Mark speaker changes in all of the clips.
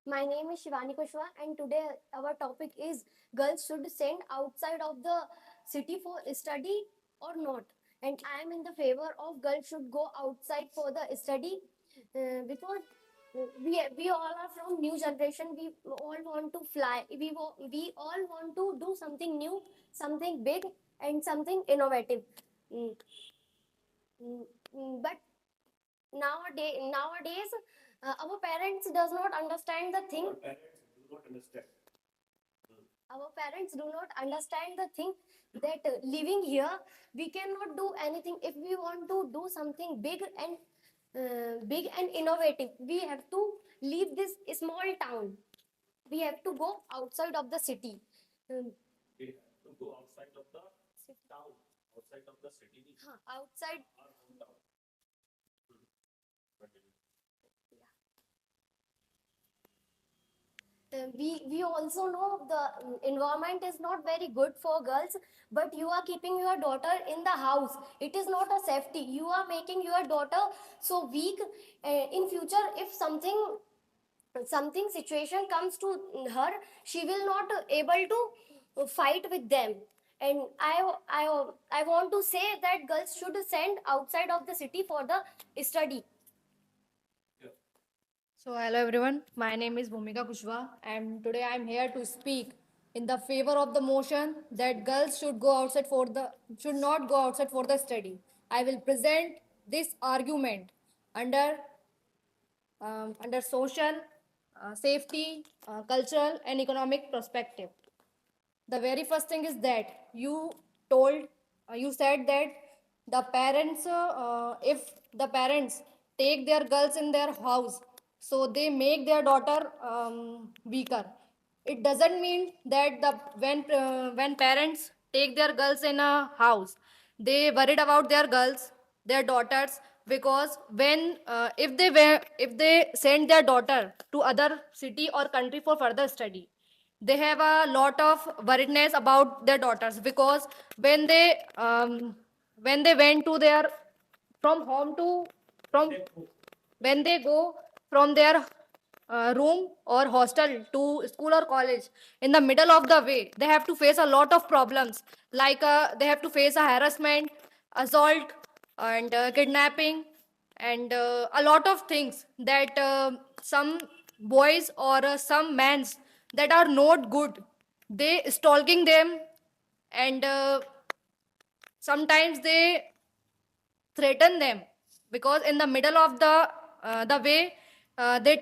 Speaker 1: My name is Shivani Kushwa, and today our topic is girls should send outside of the city for study or not. And I am in the favor of girls should go outside for the study because we all are from new generation. We all want to fly. We all want to do something new, something big, and something innovative. Mm, but nowadays our parents does not understand the thing. Our parents do not understand the thing that living here we cannot do anything. If we want to do something big and innovative, we have to leave this small town. We have to go outside of the city. Um, outside. We also know the environment is not very good for girls, but you are keeping your daughter in the house. It is not a safety. You are making your daughter so weak. In future, if something situation comes to her, she will not able to fight with them. And I want to say that girls should send outside of the city for the study.
Speaker 2: So, hello everyone. My name is Bhumika Kushwa, and today I am here to speak in the favor of the motion that girls should not go outside for the study. I will present this argument under under social, safety, cultural, and economic perspective. The very first thing is that told you said that if the parents take their girls in their house, so they make their daughter weaker. It doesn't mean that the when parents take their girls in a house, they worried about their girls, their daughters, because if they send their daughter to other city or country for further study, they have a lot of worriedness about their daughters, because when they went to their from home to from when they go from their room or hostel to school or college, in the middle of the way they have to face a lot of problems, like they have to face a harassment, assault, and kidnapping, and a lot of things that some boys or some mans that are not good, they stalking them, and sometimes they threaten them, because in the middle of the way they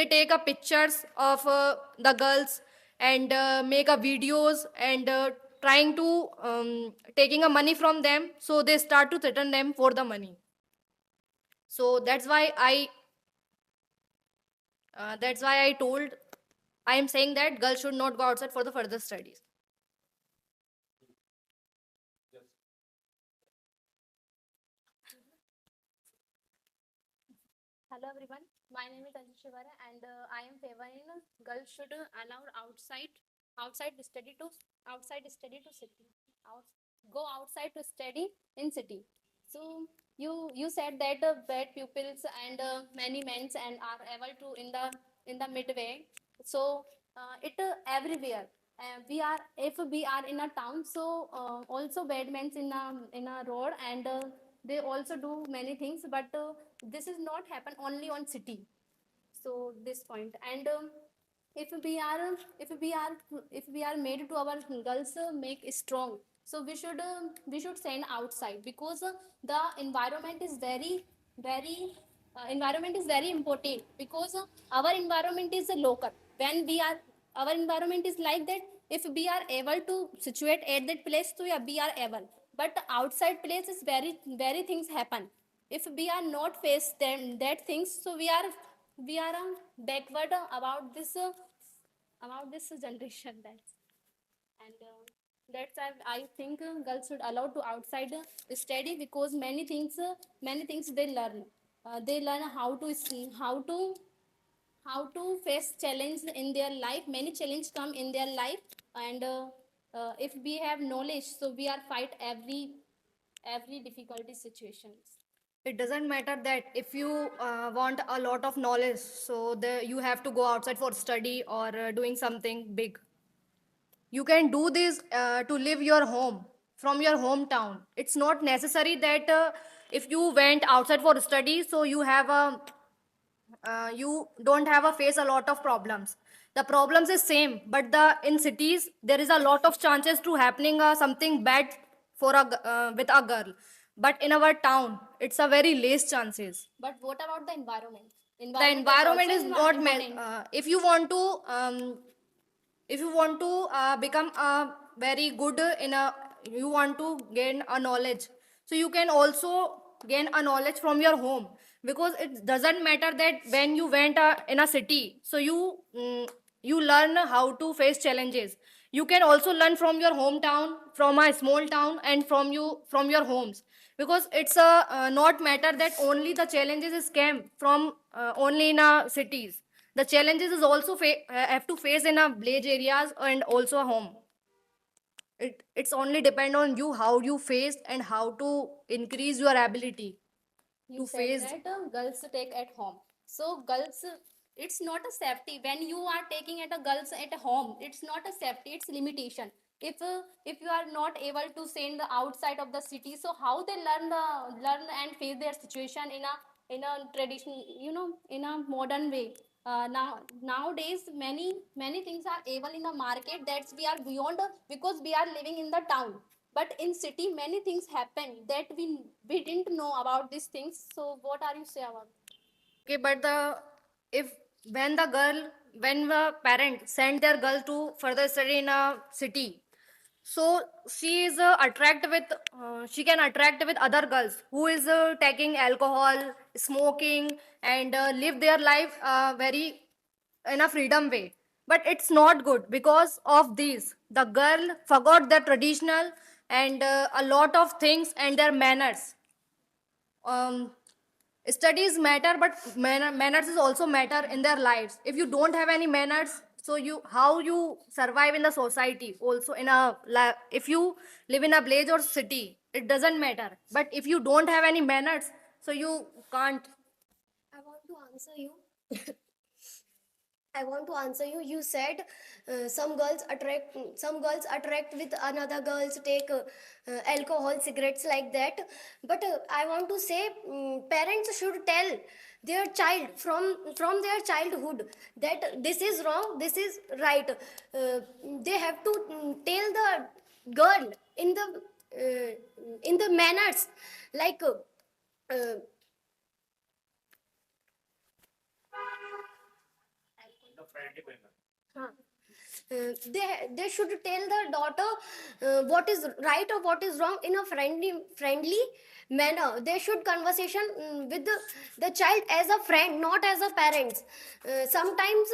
Speaker 2: take a pictures of the girls, and make a videos, and trying to taking a money from them, so they start to threaten them for the money. So that's why I am saying that girls should not go outside for the further studies.
Speaker 3: Hello everyone, my name is Anju Shivara and I am favoring girls should allow outside study to city. Out, Go outside to study in city. So you said that bad pupils and many men and are able to in the midway. So it everywhere. We are if we are in a town, so also bad men in a road, and they also do many things, but this is not happen only on city. So this point, and if we are if we are if we are made to our girls make strong, so we should send outside, because the environment is environment is very important, because our environment is local. When we are our environment is like that, if we are able to situate at that place, so yeah, we are able. But outside place is very things happen. If we are not face them that things, so we are backward about this generation. That's I think girls should allow to outside study, because many things they learn how to face challenge in their life. Many challenge come in their life, and if we have knowledge, so we are fight every difficulty situations.
Speaker 2: It doesn't matter that if you want a lot of knowledge, so you have to go outside for study or doing something big. You can do this to live your home from your hometown. It's not necessary that if you went outside for study, so you don't have a face a lot of problems. The problems is same, but the in cities there is a lot of chances to happening something bad with a girl. But in our town, it's a very less chances.
Speaker 3: But what about the environment?
Speaker 2: The environment is not meant. If you want to become a very good in a, you want to gain a knowledge, so you can also gain a knowledge from your home, because it doesn't matter that when you went in a city, so you learn how to face challenges. You can also learn from your hometown, from a small town, and from your homes, because it's not matter that only the challenges is came from only in cities. The challenges is also have to face in a village areas and also a home. It's only depend on you how you face and how to increase your ability
Speaker 3: You
Speaker 2: to
Speaker 3: said
Speaker 2: face.
Speaker 3: that girls take at home. So girls, it's not a safety when you are taking at a girls at home. It's not a safety. It's limitation. If you are not able to send the outside of the city, so how they learn and face their situation in a tradition, in a modern way. Nowadays many things are able in the market that we are beyond because we are living in the town, but in city many things happen that we didn't know about these things. So what are you say about?
Speaker 2: Okay, but if when the parent send their girl to further study in a city, so she can attract with other girls who is taking alcohol, smoking, and live their life very in a freedom way. But it's not good. Because of this, the girl forgot the traditional and a lot of things and their manners. um, Studies matter, but manners is also matter in their lives. If you don't have any manners, so you how you survive in the society also in if you live in a village or city, it doesn't matter. But if you don't have any manners, so you can't.
Speaker 1: I want to answer you. I want to answer you. You said some girls attract with another girls, take alcohol, cigarettes like that. But I want to say, parents should tell their child from their childhood that this is wrong, this is right. They have to tell the girl in the manners, like. Uh, Huh. They should tell the daughter what is right or what is wrong in a friendly manner. They should conversation with the child as a friend, not as a parents. Sometimes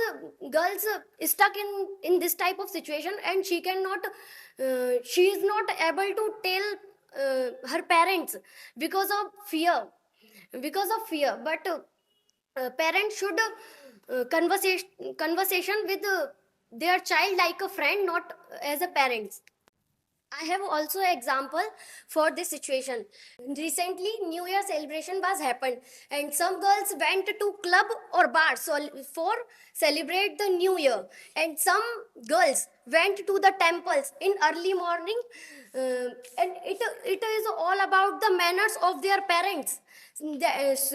Speaker 1: girls stuck in this type of situation, and she is not able to tell her parents because of fear, but parents should conversation with their child like a friend, not as a parents. I have also an example for this situation. Recently, New Year celebration was happened, and some girls went to club or bar for celebrate the New Year, and some girls went to the temples in early morning, and it is all about the manners of their parents. This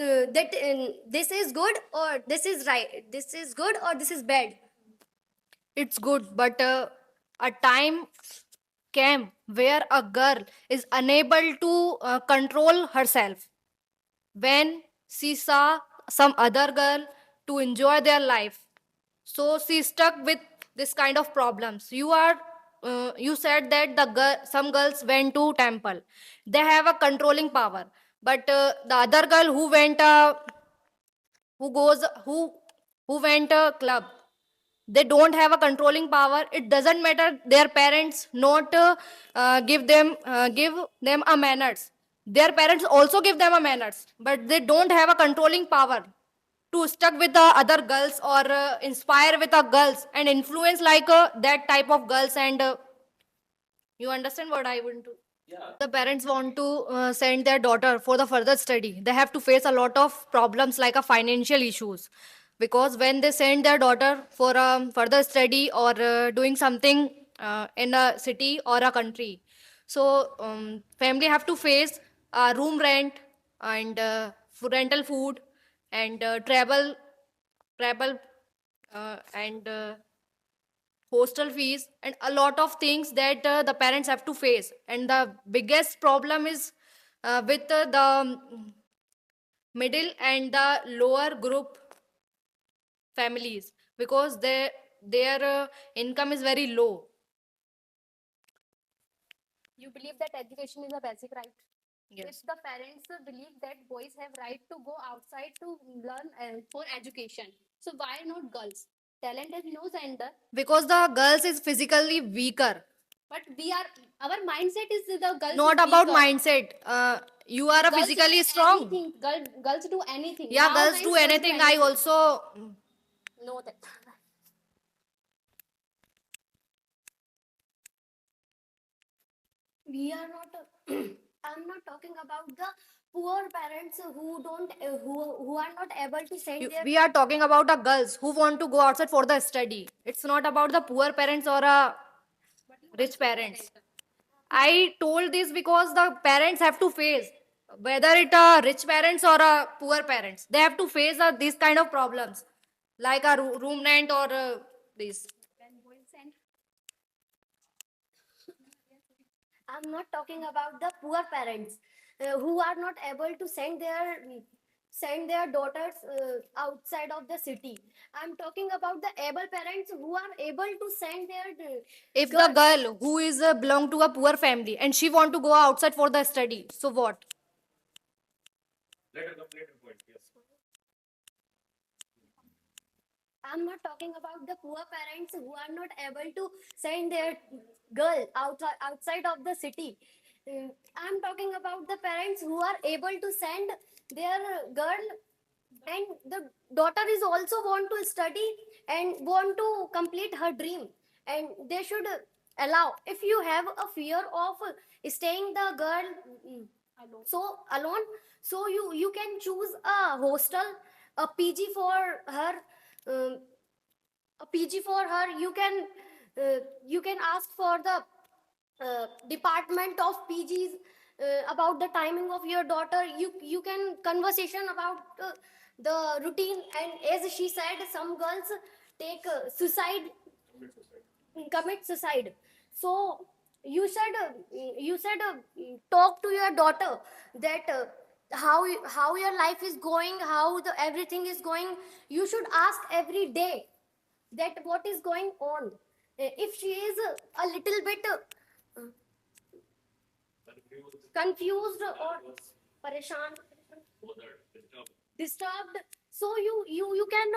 Speaker 1: is good or this is right. This is good or this is bad.
Speaker 2: It's good, but a time came where a girl is unable to control herself when she saw some other girl to enjoy their life. So she stuck with this kind of problems. You said that some girls went to temple, they have a controlling power. But the other girl who goes who went a club, they don't have a controlling power. It doesn't matter their parents not give them a manners. Their parents also give them a manners, but they don't have a controlling power to stuck with the other girls or inspire with the girls and influence like that type of girls. And you understand what I want to? The parents want to send their daughter for the further study, they have to face a lot of problems like a financial issues, because when they send their daughter for a further study or doing something in a city or a country, so family have to face room rent and rental food and travel and hostel fees and a lot of things that the parents have to face. And the biggest problem is with the middle and the lower group families, because their income is very low.
Speaker 3: You believe that education is a basic right?
Speaker 2: Yes.
Speaker 3: If the parents believe that boys have right to go outside to learn for education, so why not girls? Talent has no gender.
Speaker 2: Because the girls is physically weaker.
Speaker 3: But our mindset is the girls.
Speaker 2: Not
Speaker 3: is
Speaker 2: about
Speaker 3: weaker.
Speaker 2: mindset. You are a
Speaker 3: Girls
Speaker 2: physically
Speaker 3: do
Speaker 2: strong.
Speaker 3: anything. Girls do anything.
Speaker 2: Yeah,
Speaker 3: Now
Speaker 2: girls
Speaker 3: times
Speaker 2: do anything. I also
Speaker 3: know that.
Speaker 1: We are not I'm not talking about the poor parents who don't who are not able to send their
Speaker 2: we are talking about the girls who want to go outside for the study. It's not about the poor parents or rich parents. I told this because the parents have to face, whether it a rich parents or a poor parents, they have to face these kind of problems, like a room rent or this.
Speaker 1: I'm not talking about the poor parents who are not able to send their daughters outside of the city. I'm talking about the able parents who are able to send their
Speaker 2: If the girl who is belong to a poor family and she want to go outside for the study, so what?
Speaker 1: I'm not talking about the poor parents who are not able to send their girl outside of the city. I'm talking about the parents who are able to send their girl, and the daughter is also want to study and want to complete her dream, and they should allow. If you have a fear of staying the girl so alone, so you can choose a hostel, a pg for her. um, a PG for her. You can ask for the department of PGs about the timing of your daughter. You can conversation about the routine. And as she said, some girls take suicide, commit suicide. So you said talk to your daughter that how your life is going, how the everything is going. You should ask every day that what is going on. If she is a little bit confused or pareshan, disturbed, so you can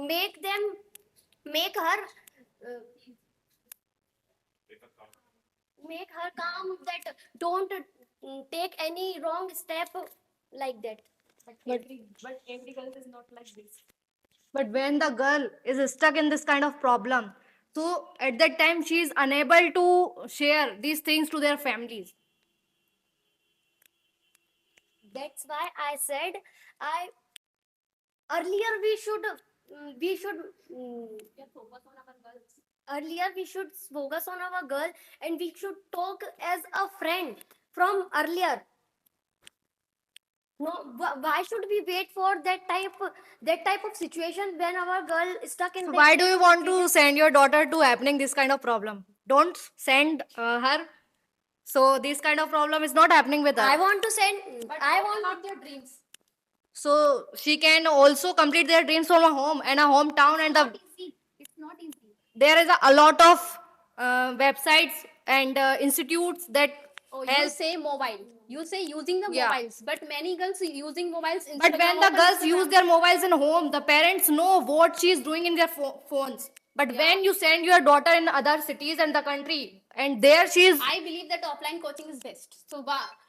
Speaker 1: make her uh, make her calm, that don't take any wrong step like that.
Speaker 2: But every girl is not like this. But when the girl is stuck in this kind of problem, so at that time she is unable to share these things to their families.
Speaker 1: That's why I said, I earlier we should focus on our girls. Earlier we should focus on our girl, and we should talk as a friend from earlier. No, why should we wait for that type of situation when our girl is stuck in
Speaker 2: So
Speaker 1: that
Speaker 2: why do
Speaker 1: type
Speaker 2: you
Speaker 1: of
Speaker 2: want to
Speaker 1: situation?
Speaker 2: send your daughter to happening this kind of problem? Don't send her. So this kind of problem is not happening with her.
Speaker 1: I want to send. I want
Speaker 3: Not their dreams.
Speaker 2: So she can also complete their dreams from a home and a hometown, and
Speaker 3: It's not easy.
Speaker 2: there is a lot of websites and institutes that
Speaker 3: Oh, you
Speaker 2: help.
Speaker 3: say mobile. You say using the
Speaker 2: Yeah.
Speaker 3: mobiles, but many girls using mobiles.
Speaker 2: But when
Speaker 3: Instagram,
Speaker 2: the
Speaker 3: open
Speaker 2: girls use
Speaker 3: Instagram.
Speaker 2: their mobiles in home, the parents know what she is doing in their phones. But when you send your daughter in other cities and the country, and there she is.
Speaker 3: I believe that offline coaching is best. So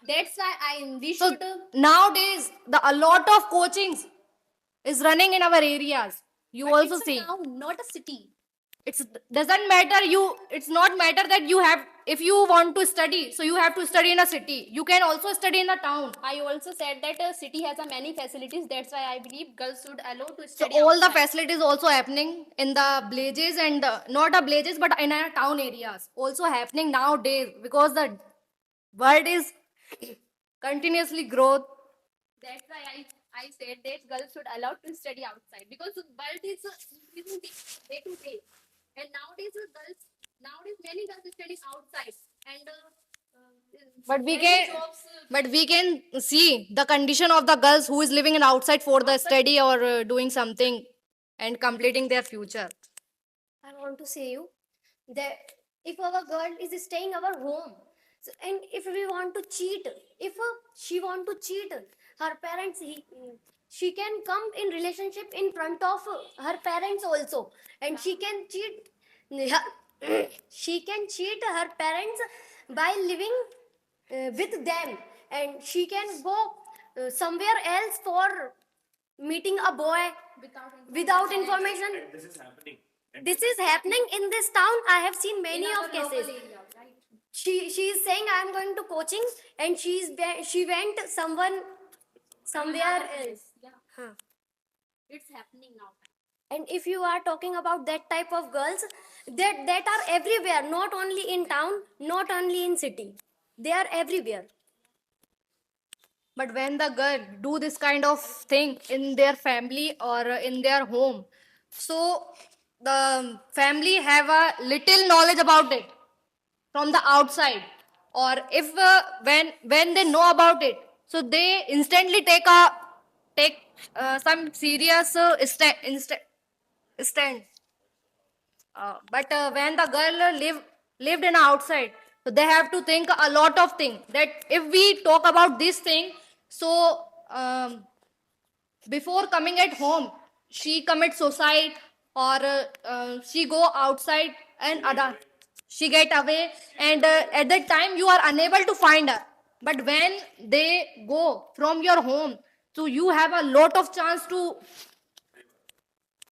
Speaker 3: that's why we
Speaker 2: So
Speaker 3: should.
Speaker 2: nowadays, a lot of coachings is running in our areas. You
Speaker 3: But
Speaker 2: also
Speaker 3: it's a
Speaker 2: see.
Speaker 3: town, not a city.
Speaker 2: It's doesn't matter you. It's not matter that you have. If you want to study, so you have to study in a city. You can also study in a town.
Speaker 3: I also said that a city has a many facilities. That's why I believe girls should allow to
Speaker 2: So
Speaker 3: study
Speaker 2: all the
Speaker 3: outside.
Speaker 2: facilities also happening in the villages and not a villages but in our town areas also happening nowadays because the world is continuously growth.
Speaker 3: That's why I said that girls should allow to study outside because the world is increasing day to day, and nowadays many girls are studying outside and
Speaker 2: But we
Speaker 3: many
Speaker 2: can,
Speaker 3: jobs.
Speaker 2: but we can see the condition of the girls who is living in outside for the study or doing something and completing their future.
Speaker 1: I want to say you that if our girl is staying our home, so, and if we want to cheat, if she want to cheat her parents, she can come in relationship in front of her parents also, and she can cheat. She can cheat her parents by living with them, and she can go somewhere else for meeting a boy without information.
Speaker 4: And this is happening. And
Speaker 1: This is happening in this town. I have seen many
Speaker 3: in our
Speaker 1: of cases.
Speaker 3: local area, right?
Speaker 1: She is saying I am going to coaching, and she went somewhere else.
Speaker 3: Yeah,
Speaker 1: Huh.
Speaker 3: it's happening now.
Speaker 1: And if you are talking about that type of girls, that are everywhere, not only in town, not only in city, they are everywhere.
Speaker 2: But when the girl do this kind of thing in their family or in their home, so the family have a little knowledge about it from the outside, or if when they know about it, so they instantly take some serious stand. But when the girl lived in outside, so they have to think a lot of things. That if we talk about this thing, so before coming at home, she commits suicide or she go outside and other she get away, and at that time you are unable to find her. But when they go from your home, so you have a lot of chance to